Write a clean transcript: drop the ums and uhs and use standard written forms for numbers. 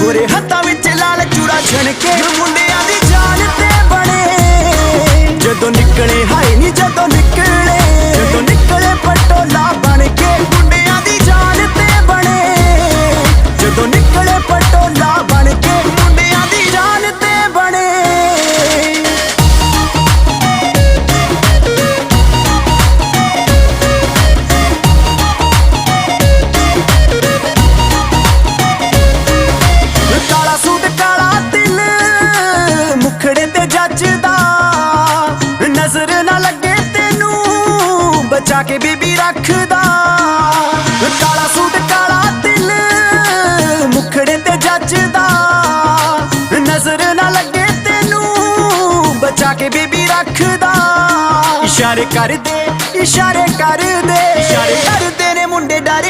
गोरे हत्थां विच लाल चूड़ा छणके मुंडियां दी जान ते बने जदों निकले हाय नी जदों निकले पटोला बन के मुंडियां दी जान ते बने जदों निकले पटोला बन के मुंडियां दी जान ते बने काला सूट काला दिल मुखड़े ते जचदा नजर ना लगे तेनू बचा के बीबी रखदा काला सूट काला दिल मुखड़े ते जचदा नजर ना लगे तेनू बचा के बीबी रखदा इशारे कर दे ने मुंडे डर